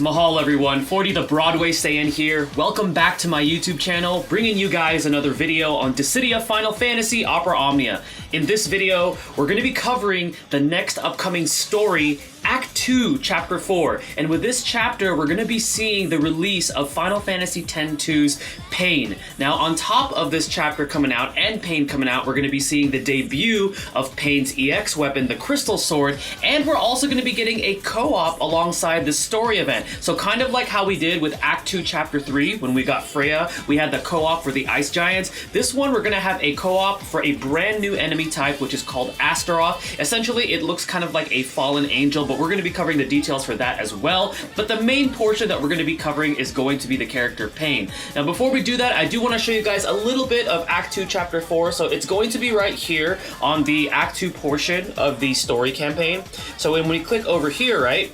Mahal everyone, 40 the Broadway Saiyan here. Welcome back to my YouTube channel, bringing you guys another video on Dissidia Final Fantasy Opera Omnia. In this video, we're going to be covering the next upcoming story, Act 2, Chapter 4. And with this chapter, we're going to be seeing the release of Final Fantasy X-2's Paine. Now, on top of this chapter coming out and Paine coming out, we're going to be seeing the debut of Paine's EX weapon, the Crystal Sword, and we're also going to be getting a co-op alongside this story event. So kind of like how we did with Act 2, Chapter 3, when we got Freya, we had the co-op for the Ice Giants. This one, we're going to have a co-op for a brand new enemy type, which is called Astaroth. Essentially, it looks kind of like a fallen angel, but we're going to be covering the details for that as well. But the main portion that we're going to be covering is going to be the character Paine. Now, before we do that, I do want to show you guys a little bit of Act 2, Chapter 4. So it's going to be right here on the Act 2 portion of the story campaign. So when we click over here, right,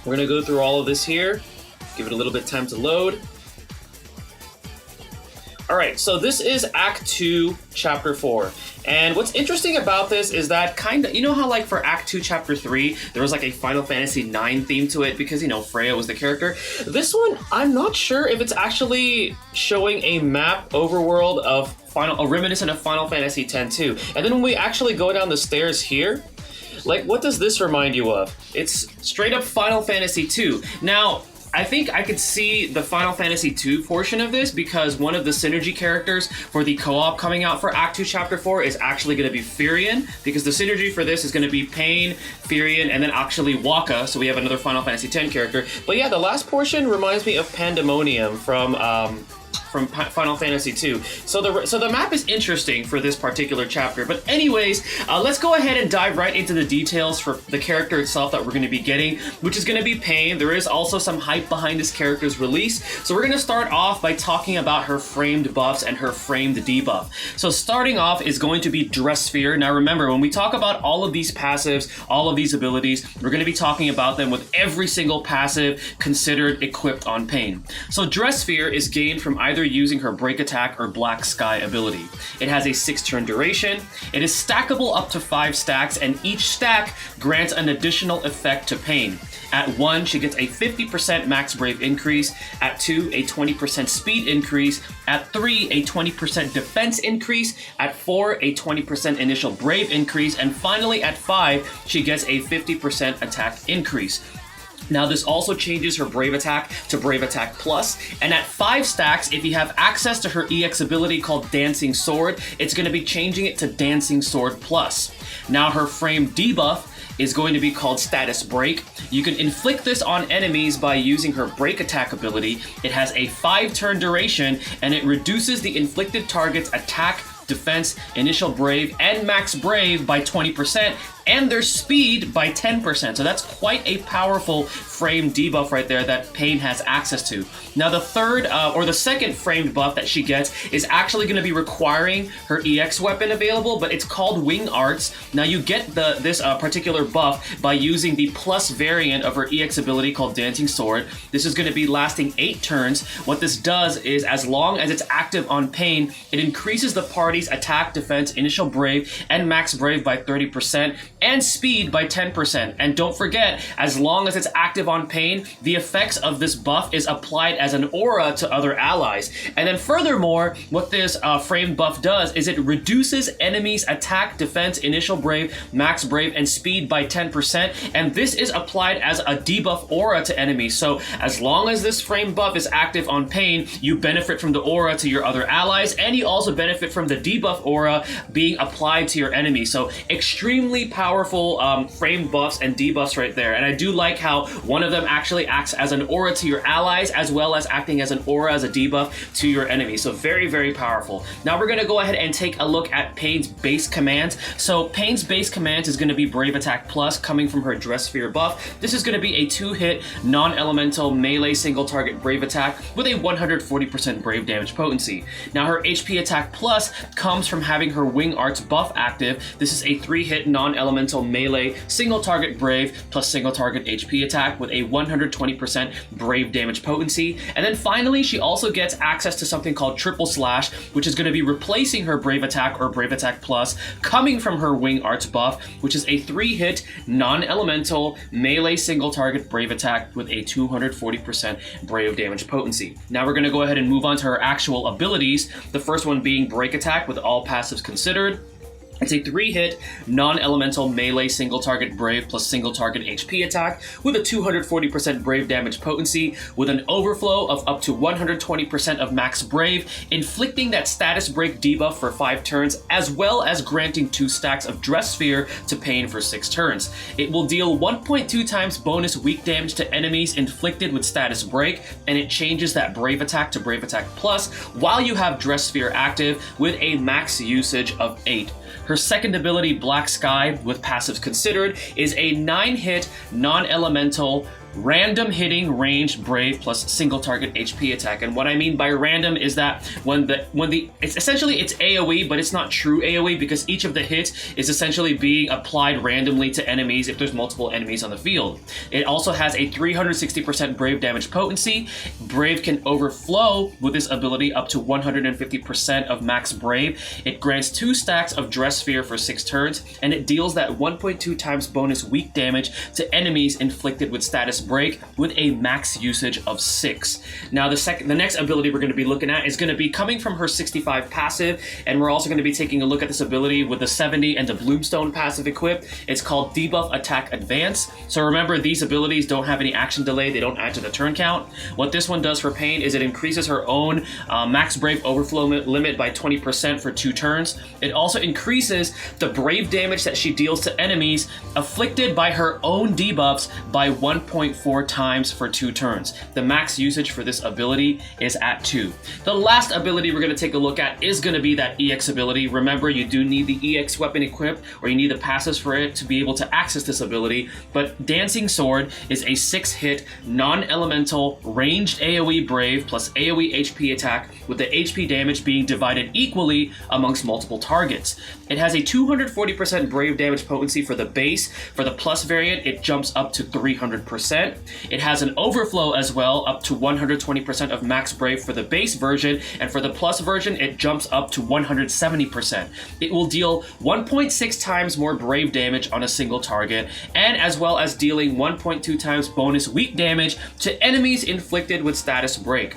we're going to go through all of this here. Give it a little bit of time to load. All right, so this is Act 2, Chapter 4. And what's interesting about this is that kind of, you know how like for Act 2, Chapter 3, there was like a Final Fantasy IX theme to it because, you know, Freya was the character. This one, I'm not sure if it's actually showing a map overworld of a reminiscent of Final Fantasy X too. And then when we actually go down the stairs here, like what does this remind you of? It's straight up Final Fantasy II. Now, I think I could see the Final Fantasy II portion of this because one of the synergy characters for the co-op coming out for Act 2 Chapter 4 is actually going to be Firion, because the synergy for this is going to be Paine, Firion, and then actually Wakka, so we have another Final Fantasy X character. But yeah, the last portion reminds me of Pandemonium from Final Fantasy II. So the map is interesting for this particular chapter. But anyways, let's go ahead and dive right into the details for the character itself that we're going to be getting, which is going to be Paine. There is also some hype behind this character's release. So we're going to start off by talking about her framed buffs and her framed debuff. So starting off is going to be Dress Sphere. Now remember, when we talk about all of these passives, all of these abilities, we're going to be talking about them with every single passive considered equipped on Paine. So Dress Sphere is gained from either using her Break Attack or Black Sky ability. It has a 6-turn duration, it is stackable up to 5 stacks, and each stack grants an additional effect to Paine. At 1, she gets a 50% max brave increase, at 2, a 20% speed increase, at 3, a 20% defense increase, at 4, a 20% initial brave increase, and finally at 5, she gets a 50% attack increase. Now this also changes her Brave Attack to Brave Attack Plus, and at 5 stacks, if you have access to her EX ability called Dancing Sword, it's going to be changing it to Dancing Sword Plus. Now her frame debuff is going to be called Status Break. You can inflict this on enemies by using her Break Attack ability. It has a 5-turn duration, and it reduces the inflicted target's attack, defense, initial brave, and max brave by 20%, and their speed by 10%. So that's quite a powerful frame debuff right there that Paine has access to. Now the third, or the second framed buff that she gets is actually going to be requiring her EX weapon available, but it's called Wing Arts. Now you get this particular buff by using the plus variant of her EX ability called Dancing Sword. This is going to be lasting 8 turns. What this does is, as long as it's active on Paine, it increases the party's attack, defense, initial brave, and max brave by 30%, and speed by 10%. And don't forget, as long as it's active on Paine, the effects of this buff is applied as an aura to other allies. And then furthermore, what this framed buff does is it reduces enemies' attack, defense, initial brave, max brave, and speed by 10%. And this is applied as a debuff aura to enemies. So as long as this framed buff is active on Paine, you benefit from the aura to your other allies, and you also benefit from the debuff aura being applied to your enemies. So extremely powerful framed buffs and debuffs right there. And I do like how one of them actually acts as an aura to your allies, as well as acting as an aura as a debuff to your enemies. So very, very powerful. Now we're going to go ahead and take a look at Paine's base commands. So Paine's base commands is going to be Brave Attack Plus, coming from her Dress Sphere buff. This is going to be a 2-hit non-elemental melee single target Brave Attack with a 140% brave damage potency. Now her HP Attack Plus comes from having her Wing Arts buff active. This is a 3-hit non-elemental non-elemental melee single target brave plus single target HP attack with a 120% brave damage potency. And then finally, she also gets access to something called triple slash, which is going to be replacing her brave attack or brave attack plus, coming from her wing arts buff, which is a 3-hit non-elemental melee single target brave attack with a 240% brave damage potency. Now we're going to go ahead and move on to her actual abilities. The first one being break attack with all passives considered. It's a 3-hit non-elemental melee single target brave plus single target HP attack with a 240% brave damage potency with an overflow of up to 120% of max brave, inflicting that status break debuff for 5 turns, as well as granting 2 stacks of Dress Sphere to Paine for 6 turns. It will deal 1.2 times bonus weak damage to enemies inflicted with status break, and it changes that brave attack to brave attack plus while you have Dress Sphere active with a max usage of 8. Her second ability, Black Sky, with passives considered, is a 9-hit non-elemental random hitting ranged brave plus single target HP attack. And what I mean by random is that when it's essentially it's AoE, but it's not true AoE because each of the hits is essentially being applied randomly to enemies if there's multiple enemies on the field. It also has a 360% brave damage potency. Brave can overflow with this ability up to 150% of max brave. It grants 2 stacks of Dress Sphere for 6 turns, and it deals that 1.2 times bonus weak damage to enemies inflicted with status break with a max usage of 6. Now the next ability we're going to be looking at is going to be coming from her 65 passive, and we're also going to be taking a look at this ability with the 70 and the Bloomstone passive equipped. It's called Debuff Attack Advance. So remember, these abilities don't have any action delay, they don't add to the turn count. What this one does for Paine is it increases her own max brave overflow limit by 20% for 2 turns. It also increases the brave damage that she deals to enemies afflicted by her own debuffs by 1.4 times for 2 turns. The max usage for this ability is at 2. The last ability we're going to take a look at is going to be that EX ability. Remember, you do need the EX weapon equipped, or you need the passives for it to be able to access this ability, but Dancing Sword is a 6-hit non-elemental ranged AoE brave plus AoE HP attack with the HP damage being divided equally amongst multiple targets. It has a 240% brave damage potency for the base. For the plus variant, it jumps up to 300%. It has an overflow as well, up to 120% of max brave for the base version, and for the plus version, it jumps up to 170%. It will deal 1.6 times more brave damage on a single target, and as well as dealing 1.2 times bonus weak damage to enemies inflicted with status break.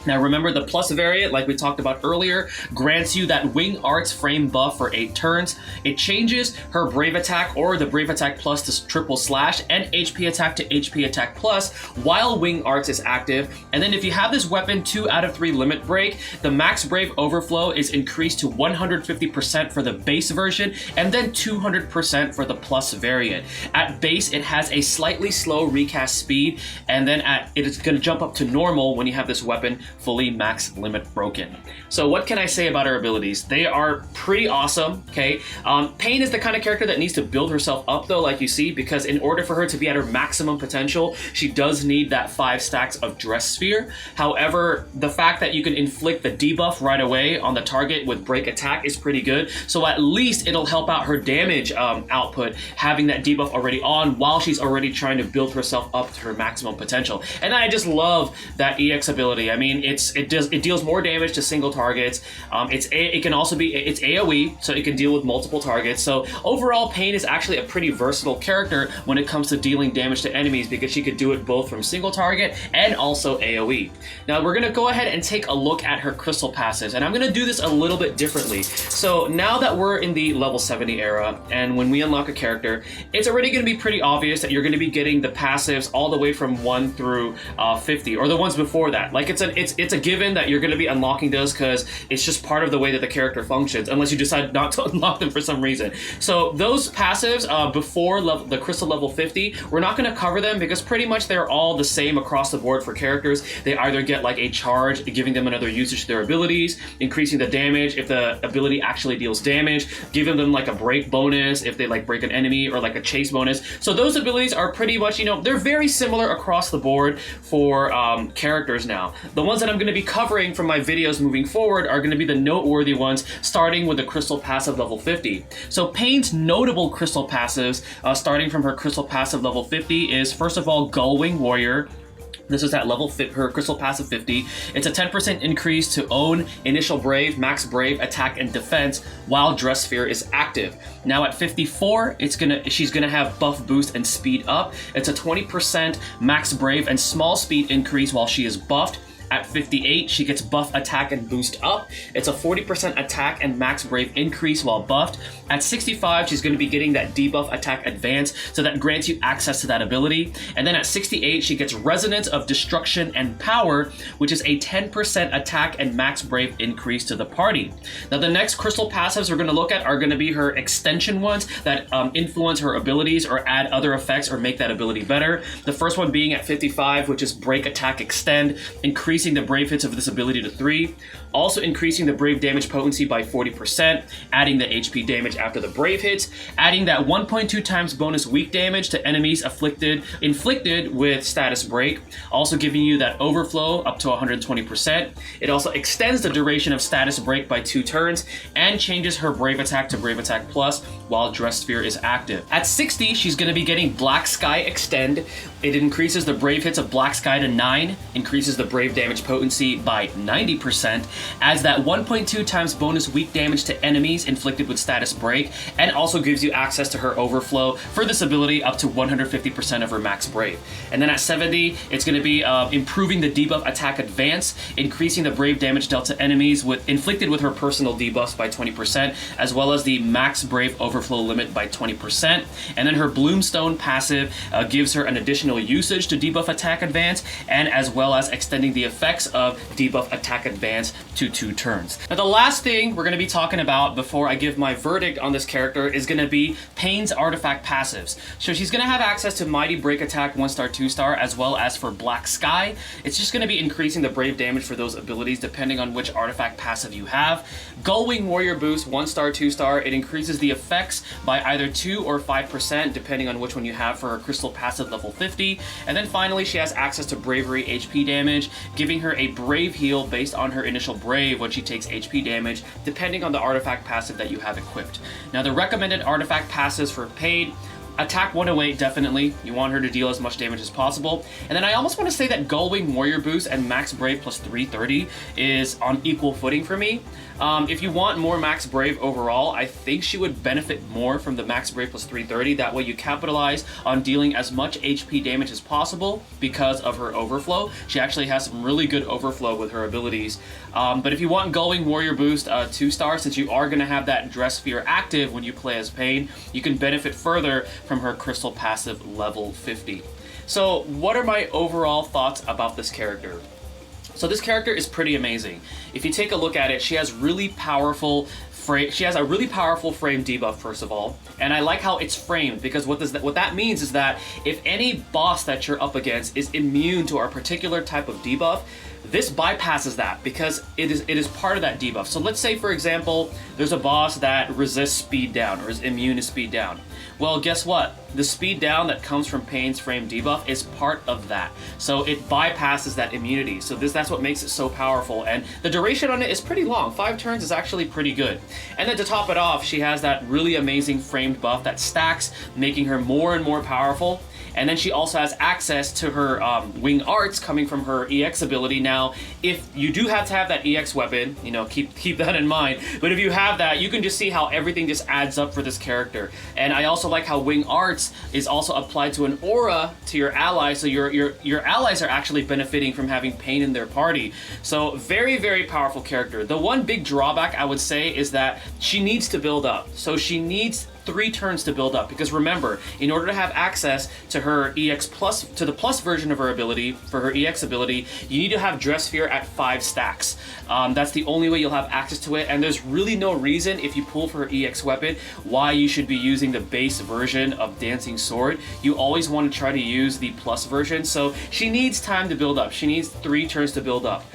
Now remember, the plus variant, like we talked about earlier, grants you that Wing Arts frame buff for 8 turns. It changes her Brave Attack or the Brave Attack Plus to triple slash and HP Attack to HP Attack Plus while Wing Arts is active. And then if you have this weapon 2 out of 3 limit break, the max Brave overflow is increased to 150% for the base version and then 200% for the plus variant. At base, it has a slightly slow recast speed, and then it's going to jump up to normal when you have this weapon fully max limit broken. So what can I say about her abilities? They are pretty awesome, okay? Paine is the kind of character that needs to build herself up though, like you see, because in order for her to be at her maximum potential, she does need that 5 stacks of Dress Sphere. However, the fact that you can inflict the debuff right away on the target with Break Attack is pretty good. So at least it'll help out her damage output, having that debuff already on while she's already trying to build herself up to her maximum potential. And I just love that EX ability. I mean, it deals more damage to single targets. It can also be AoE, so it can deal with multiple targets. So overall, Paine is actually a pretty versatile character when it comes to dealing damage to enemies, because she could do it both from single target and also AoE. Now we're gonna go ahead and take a look at her crystal passives, and I'm gonna do this a little bit differently. So now that we're in the level 70 era, and when we unlock a character, it's already gonna be pretty obvious that you're gonna be getting the passives all the way from 1 through 50, or the ones before that. Like it's a given that you're going to be unlocking those, because it's just part of the way that the character functions, unless you decide not to unlock them for some reason. So those passives before the crystal level 50, we're not going to cover them because pretty much they're all the same across the board for characters. They either get like a charge, giving them another usage to their abilities, increasing the damage if the ability actually deals damage, giving them like a break bonus if they like break an enemy, or like a chase bonus. So those abilities are pretty much, they're very similar across the board for characters now. The ones ones that I'm going to be covering from my videos moving forward are going to be the noteworthy ones, starting with the crystal passive level 50. So Paine's notable crystal passives, starting from her crystal passive level 50, is first of all Gullwing Warrior. This is at level her crystal passive 50. It's a 10% increase to own initial brave, max brave, attack, and defense while Dress Sphere is active. Now at 54, she's gonna have buff boost and speed up. It's a 20% max brave and small speed increase while she is buffed. At 58, she gets buff attack and boost up. It's a 40% attack and max brave increase while buffed. At 65, she's going to be getting that debuff attack advance, so that grants you access to that ability. And then at 68, she gets Resonance of Destruction and Power, which is a 10% attack and max brave increase to the party. Now the next crystal passives we're going to look at are going to be her extension ones that influence her abilities or add other effects or make that ability better. The first one being at 55, which is Break Attack Extend, increasing the brave hits of this ability to 3, also increasing the brave damage potency by 40%, adding the HP damage after the brave hits, adding that 1.2 times bonus weak damage to enemies inflicted with status break, also giving you that overflow up to 120%. It also extends the duration of status break by 2 turns and changes her brave attack to brave attack plus while Dress Sphere is active. At 60, she's going to be getting Black Sky Extend. It increases the brave hits of Black Sky to 9, increases the brave damage potency by 90%, adds that 1.2 times bonus weak damage to enemies inflicted with status break, and also gives you access to her overflow for this ability up to 150% of her max brave. And then at 70, it's going to be improving the debuff attack advance, increasing the brave damage dealt to enemies inflicted with her personal debuffs by 20%, as well as the max brave overflow limit by 20%. And then her Bloomstone passive gives her an additional usage to debuff attack advance, and as well as extending the effects of debuff attack advance to 2 turns. Now the last thing we're going to be talking about before I give my verdict on this character is going to be Paine's artifact passives. So she's going to have access to Mighty Break Attack 1-star, 2-star, as well as for Black Sky. It's just going to be increasing the brave damage for those abilities depending on which artifact passive you have. Gullwing Warrior Boost 1-star, 2-star. It increases the effects by either 2 or 5% depending on which one you have for her crystal passive level 50. And then finally she has access to Bravery HP damage, giving her a brave heal based on her initial brave when she takes HP damage depending on the artifact passive that you have equipped. Now the recommended artifact passives for Paine: Attack 108, definitely. You want her to deal as much damage as possible. And then I almost want to say that Gullwing Warrior Boost and Max Brave plus 330 is on equal footing for me. If you want more Max Brave overall, I think she would benefit more from the Max Brave plus 330. That way you capitalize on dealing as much HP damage as possible because of her overflow. She actually has some really good overflow with her abilities. But if you want Gullwing Warrior Boost 2-star, since you are going to have that Dress Sphere active when you play as Paine, you can benefit further from her crystal passive level 50. So what are my overall thoughts about this character? So this character is pretty amazing. If you take a look at it, she has really powerful she has a really powerful frame debuff, first of all, and I like how it's framed, because what that means is that if any boss that you're up against is immune to a particular type of debuff, this bypasses that because it is part of that debuff. So let's say, for example, there's a boss that resists speed down or is immune to speed down. Well, guess what? The speed down that comes from Paine's frame debuff is part of that. So it bypasses that immunity. So that's what makes it so powerful. And the duration on it is pretty long. 5 turns is actually pretty good. And then to top it off, she has that really amazing framed buff that stacks, making her more and more powerful. And then she also has access to her wing arts coming from her EX ability. Now, if you do have to have that EX weapon, you know, keep that in mind. But if you have that, you can just see how everything just adds up for this character. And I also like how wing arts is also applied to an aura to your allies, so your allies are actually benefiting from having Paine in their party. So very, very powerful character. The one big drawback I would say is that she needs to build up. So she needs 3 turns to build up, because remember, in order to have access to her EX plus, to the plus version of her ability, for her EX ability, you need to have Dress Sphere at 5 stacks. That's the only way you'll have access to it, and there's really no reason, if you pull for her EX weapon, why you should be using the base version of Dancing Sword. You always want to try to use the plus version, so she needs time to build up. She needs 3 turns to build up.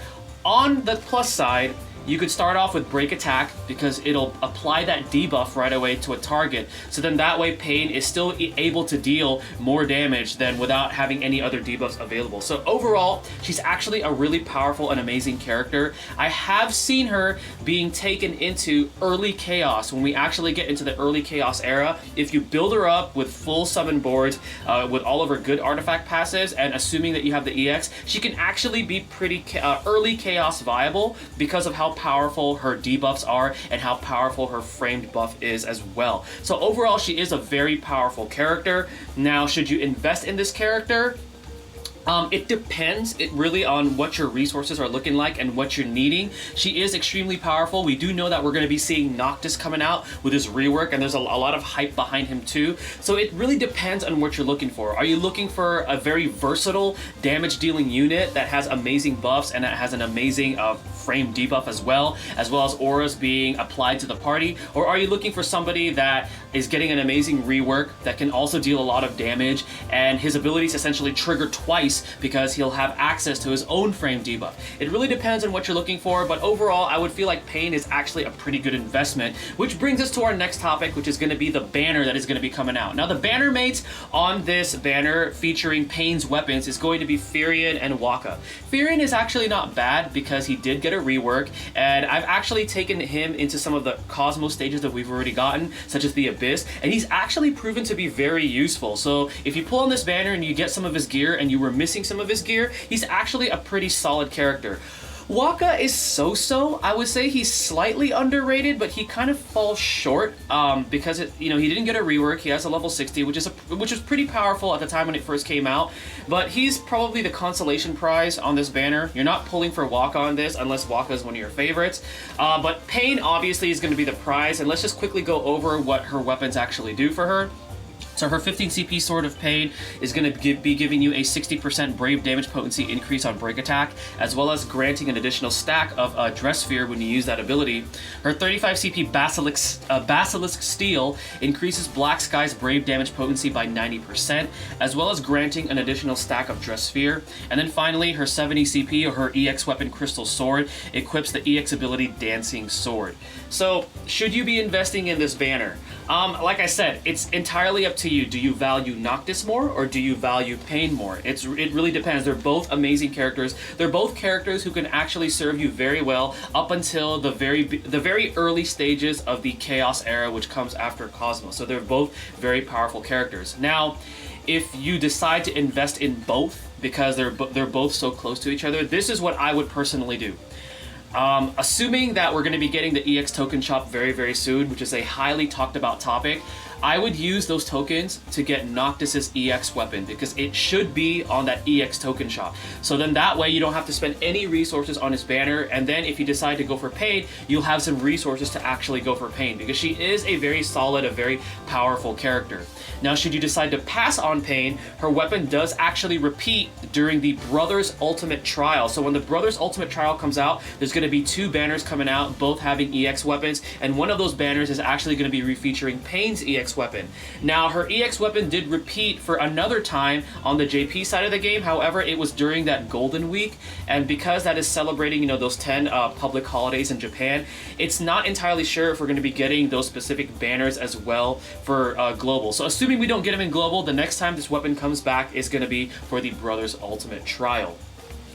On the plus side, you could start off with Break Attack because it'll apply that debuff right away to a target. So then that way Paine is still able to deal more damage than without having any other debuffs available. So overall, she's actually a really powerful and amazing character. I have seen her being taken into early Chaos. When we actually get into the early Chaos era, if you build her up with full summon boards, with all of her good artifact passives, and assuming that you have the EX, she can actually be pretty early Chaos viable because of how powerful her debuffs are and how powerful her framed buff is as well. So overall, she is a very powerful character. Now, should you invest in this character? It depends really on what your resources are looking like and what you're needing. She is extremely powerful. We do know that we're going to be seeing Noctis coming out with his rework, and there's a lot of hype behind him too. So it really depends on what you're looking for. Are you looking for a very versatile damage dealing unit that has amazing buffs and that has an amazing frame debuff as well as auras being applied to the party? Or are you looking for somebody that is getting an amazing rework that can also deal a lot of damage, and his abilities essentially trigger twice because he'll have access to his own frame debuff? It really depends on what you're looking for, but overall I would feel like Paine is actually a pretty good investment, which brings us to our next topic, which is going to be the banner that is going to be coming out. Now, the banner mates on this banner featuring Paine's weapons is going to be Firion and Waka. Firion is actually not bad because he did get a rework, and I've actually taken him into some of the Cosmos stages that we've already gotten, such as the Abyss, and he's actually proven to be very useful. So if you pull on this banner and you get some of his gear and you were missing some of his gear, he's actually a pretty solid character. Waka is so-so. I would say he's slightly underrated, but he kind of falls short because he didn't get a rework. He has a level 60, which is pretty powerful at the time when it first came out. But he's probably the consolation prize on this banner. You're not pulling for Waka on this unless Waka is one of your favorites. But Paine obviously is going to be the prize, and let's just quickly go over what her weapons actually do for her. So her 15 CP Sword of Paine is going to be giving you a 60% Brave damage potency increase on Break Attack, as well as granting an additional stack of Dress Sphere when you use that ability. Her 35 CP Basilisk Steel increases Black Sky's Brave damage potency by 90%, as well as granting an additional stack of Dress Sphere. And then finally, her 70 CP, or her EX weapon Crystal Sword, equips the EX ability Dancing Sword. So, should you be investing in this banner? Like I said, it's entirely up to you. Do you value Noctis more, or do you value Paine more? It really depends. They're both amazing characters. They're both characters who can actually serve you very well up until the very early stages of the Chaos era, which comes after Cosmos. So they're both very powerful characters. Now, if you decide to invest in both because they're both so close to each other, this is what I would personally do. Assuming that we're going to be getting the EX token shop very, very soon, which is a highly talked about topic, I would use those tokens to get Noctis's EX weapon because it should be on that EX token shop. So then that way you don't have to spend any resources on his banner, and then if you decide to go for Paine, you'll have some resources to actually go for Paine because she is a very solid, a very powerful character. Now, should you decide to pass on Paine, her weapon does actually repeat during the Brothers Ultimate Trial. So when the Brothers Ultimate Trial comes out, there's going to be two banners coming out, both having EX weapons, and one of those banners is actually going to be refeaturing Paine's EX weapon. Now, her EX weapon did repeat for another time on the JP side of the game. However, it was during that Golden Week, and because that is celebrating, those 10 public holidays in Japan, it's not entirely sure if we're going to be getting those specific banners as well for Global. So assuming we don't get them in Global, the next time this weapon comes back is going to be for the Brothers Ultimate Trial.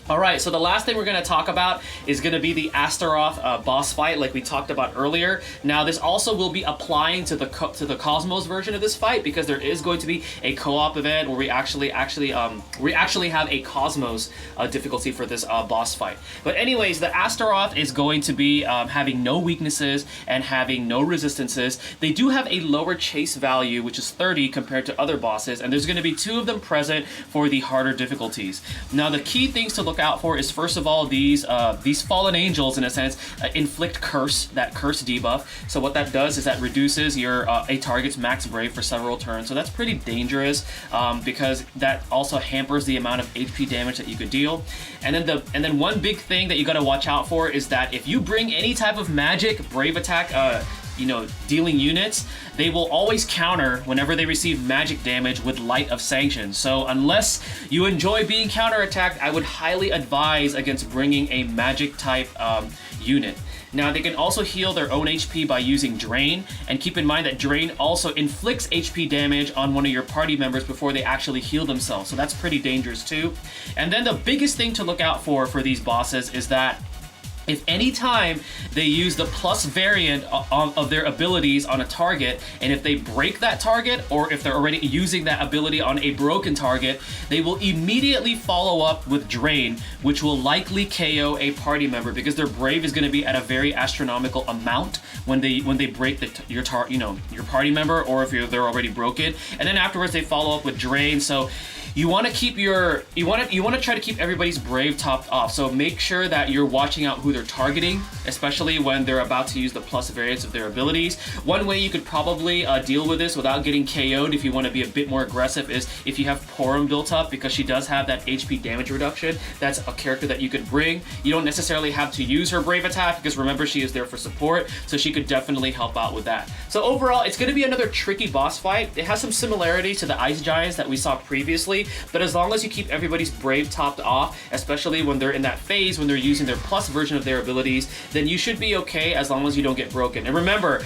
Alright, so the last thing we're going to talk about is going to be the Astaroth boss fight like we talked about earlier. Now, this also will be applying to the Cosmos version of this fight because there is going to be a co-op event where we actually have a Cosmos difficulty for this boss fight. But anyways, the Astaroth is going to be having no weaknesses and having no resistances. They do have a lower chase value, which is 30 compared to other bosses, and there's going to be 2 of them present for the harder difficulties. Now, the key things to look out for is, first of all, these fallen angels, in a sense, inflict curse, that curse debuff. So what that does is that reduces your a target's max brave for several turns. So that's pretty dangerous because that also hampers the amount of HP damage that you could deal. And then one big thing that you got to watch out for is that if you bring any type of magic brave attack dealing units, they will always counter whenever they receive magic damage with Light of Sanction. So unless you enjoy being counterattacked, I would highly advise against bringing a magic type unit. Now they can also heal their own HP by using Drain, and keep in mind that Drain also inflicts HP damage on one of your party members before they actually heal themselves, so that's pretty dangerous too. And then the biggest thing to look out for these bosses is that if any time they use the plus variant of their abilities on a target, and if they break that target, or if they're already using that ability on a broken target, they will immediately follow up with Drain, which will likely KO a party member because their Brave is going to be at a very astronomical amount when they break your party member, or if they're already broken. And then afterwards they follow up with Drain. So you want to keep you want to try to keep everybody's Brave topped off. So make sure that you're watching out who they're targeting, especially when they're about to use the plus variants of their abilities. One way you could probably deal with this without getting KO'd, if you want to be a bit more aggressive, is if you have Porum built up, because she does have that HP damage reduction. That's a character that you could bring. You don't necessarily have to use her Brave attack, because remember, she is there for support, so she could definitely help out with that. So overall, it's going to be another tricky boss fight. It has some similarity to the Ice Giants that we saw previously, but as long as you keep everybody's Brave topped off, especially when they're in that phase, when they're using their plus version of their abilities, then you should be okay as long as you don't get broken. And remember,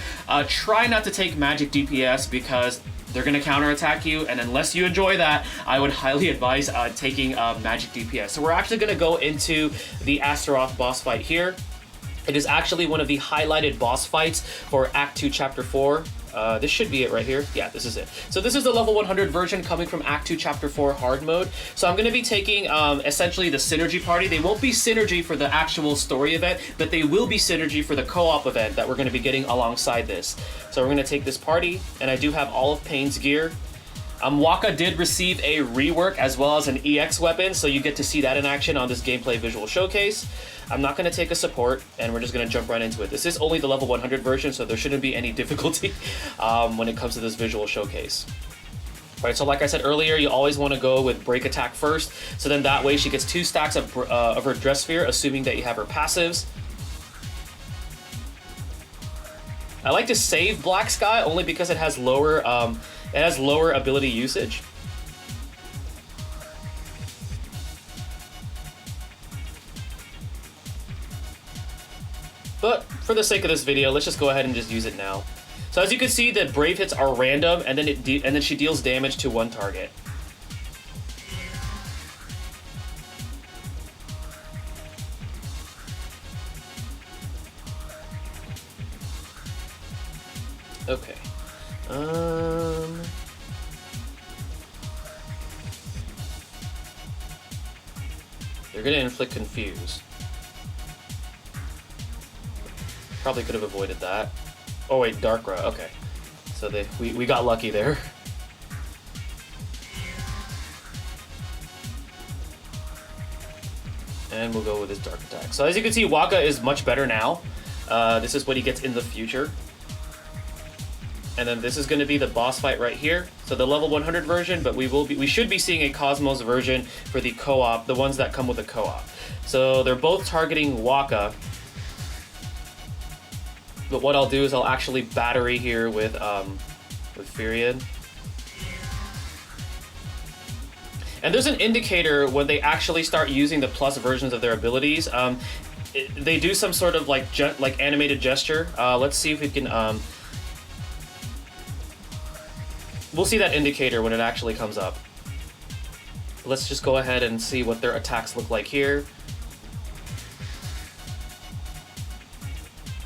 try not to take magic DPS, because they're going to counterattack you, and unless you enjoy that, I would highly advise taking magic DPS. So we're actually going to go into the Astaroth boss fight here. It is actually one of the highlighted boss fights for Act 2, Chapter 4. This should be it right here. Yeah, this is it. So this is the level 100 version coming from Act 2, Chapter 4 hard mode. So I'm going to be taking essentially the synergy party. They won't be synergy for the actual story event, but they will be synergy for the co-op event that we're going to be getting alongside this. So we're going to take this party, and I do have all of Paine's gear. Waka did receive a rework as well as an EX weapon, so you get to see that in action on this gameplay visual showcase. I'm not going to take a support, and we're just going to jump right into it. This is only the level 100 version, so there shouldn't be any difficulty when it comes to this visual showcase. Right, so like I said earlier, you always want to go with break attack first, so then that way she gets 2 stacks of her dress sphere, assuming that you have her passives. I like to save Black Sky only because it has lower ability usage. But for the sake of this video, let's just go ahead and just use it now. So as you can see, the Brave hits are random, and then she deals damage to one target. Okay. They're gonna inflict confuse. Probably could have avoided that. Oh wait, Darkra, okay. So we got lucky there. And we'll go with his Dark Attack. So as you can see, Waka is much better now. This is what he gets in the future. And then this is going to be the boss fight right here. So the level 100 version, but we should be seeing a Cosmos version for the co-op, the ones that come with the co-op. So they're both targeting Waka. But what I'll do is I'll actually battery here with Furion. And there's an indicator when they actually start using the plus versions of their abilities. They do some sort of like animated gesture. Let's see if we can. We'll see that indicator when it actually comes up. Let's just go ahead and see what their attacks look like here.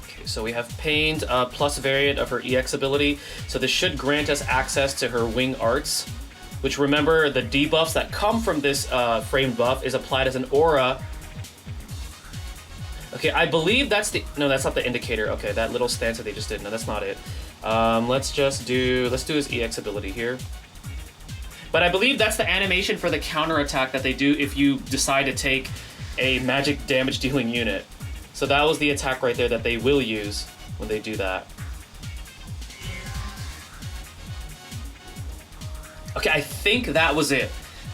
Okay, so we have Paine's plus variant of her EX ability. So this should grant us access to her wing arts, which, remember, the debuffs that come from this framed buff is applied as an aura. Okay, I believe that's the... No, that's not the indicator. Okay, that little stance that they just did. No, that's not it. Let's do his EX ability here. But I believe that's the animation for the counterattack that they do if you decide to take a magic damage dealing unit. So that was the attack right there that they will use when they do that. Okay, I think that was it.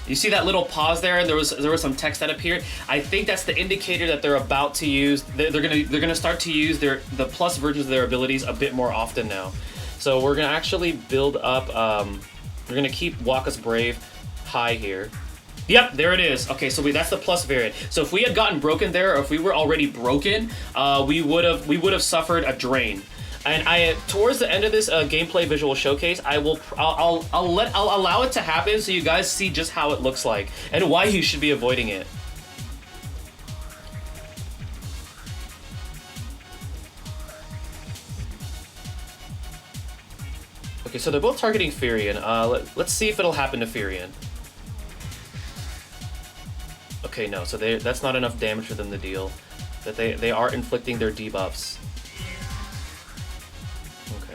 You see that little pause there, and there was some text that appeared. I think that's the indicator that they're about to use. They're gonna start to use the plus versions of their abilities a bit more often now. So we're gonna actually build up. We're gonna keep Waka's Brave high here. Yep, there it is. Okay, so that's the plus variant. So if we had gotten broken there, or if we were already broken, we would have suffered a drain. And towards the end of this gameplay visual showcase, I'll allow it to happen so you guys see just how it looks like and why you should be avoiding it. Okay, so they're both targeting Furion. Let's see if it'll happen to Furion. Okay, no, so that's not enough damage for them to deal. That they are inflicting their debuffs. Okay.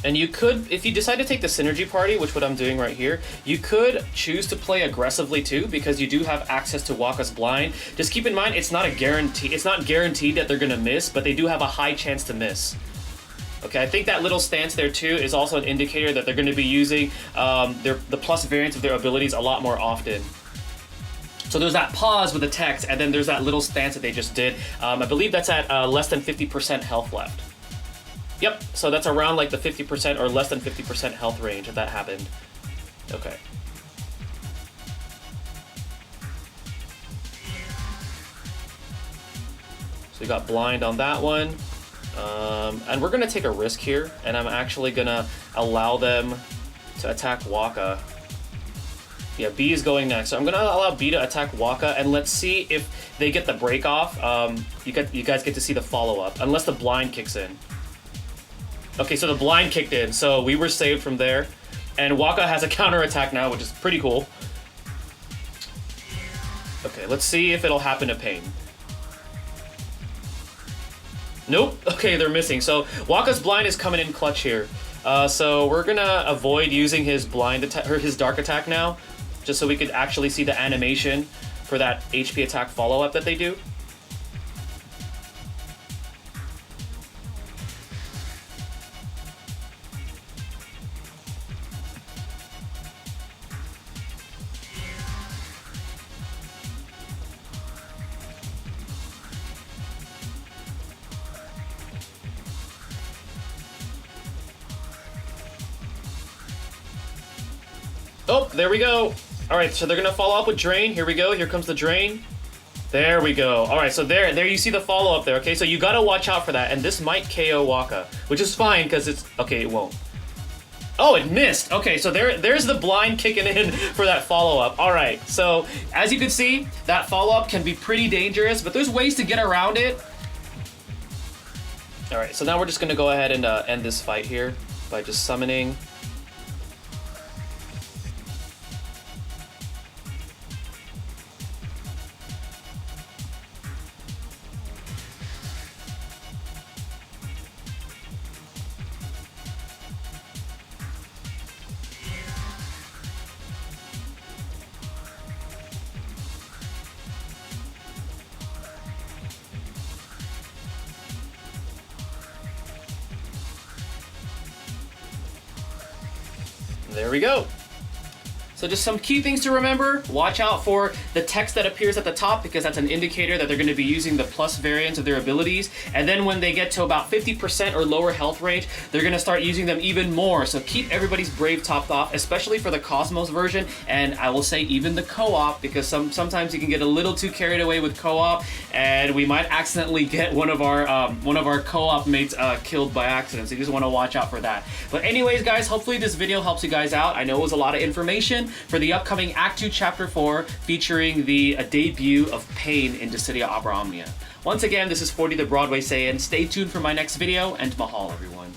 And you could, if you decide to take the synergy party, which what I'm doing right here, you could choose to play aggressively too, because you do have access to Wakka's blind. Just keep in mind, it's not a guarantee. It's not guaranteed that they're gonna miss, but they do have a high chance to miss. Okay, I think that little stance there too is also an indicator that they're going to be using the plus variants of their abilities a lot more often. So there's that pause with the text, and then there's that little stance that they just did. I believe that's at less than 50% health left. Yep, so that's around like the 50% or less than 50% health range if that happened. Okay. So you got blind on that one. And we're going to take a risk here, and I'm actually going to allow them to attack Wakka. Yeah, B is going next. So I'm going to allow B to attack Wakka, and let's see if they get the break off. You guys get to see the follow-up, unless the blind kicks in. Okay, so the blind kicked in, so we were saved from there. And Wakka has a counterattack now, which is pretty cool. Okay, let's see if it'll happen to Paine. Nope. Okay, they're missing. So Wakka's blind is coming in clutch here. So we're gonna avoid using his blind attack or his dark attack now, just so we could actually see the animation for that HP attack follow-up that they do. Oh, there we go. All right, so they're gonna follow up with Drain. Here we go. Here comes the Drain. There we go. All right, so there you see the follow up there. Okay, so you gotta watch out for that, and this might KO Wakka, which is fine because it's okay. It won't. Oh, it missed. Okay, so there's the blind kicking in for that follow up. All right, so as you can see, that follow up can be pretty dangerous, but there's ways to get around it. All right, so now we're just gonna go ahead and end this fight here by just summoning. There we go. So just some key things to remember. Watch out for the text that appears at the top, because that's an indicator that they're going to be using the plus variants of their abilities. And then when they get to about 50% or lower health range, they're going to start using them even more. So keep everybody's Brave topped off, especially for the Cosmos version. And I will say even the co-op, because sometimes you can get a little too carried away with co-op, and we might accidentally get one of our co-op mates killed by accident. So you just want to watch out for that. But anyways, guys, hopefully this video helps you guys out. I know it was a lot of information for the upcoming Act 2 Chapter 4 featuring the debut of Paine in Dissidia Opera Omnia. Once again, this is 40 the Broadway Saiyan. Stay tuned for my next video, and mahal, everyone.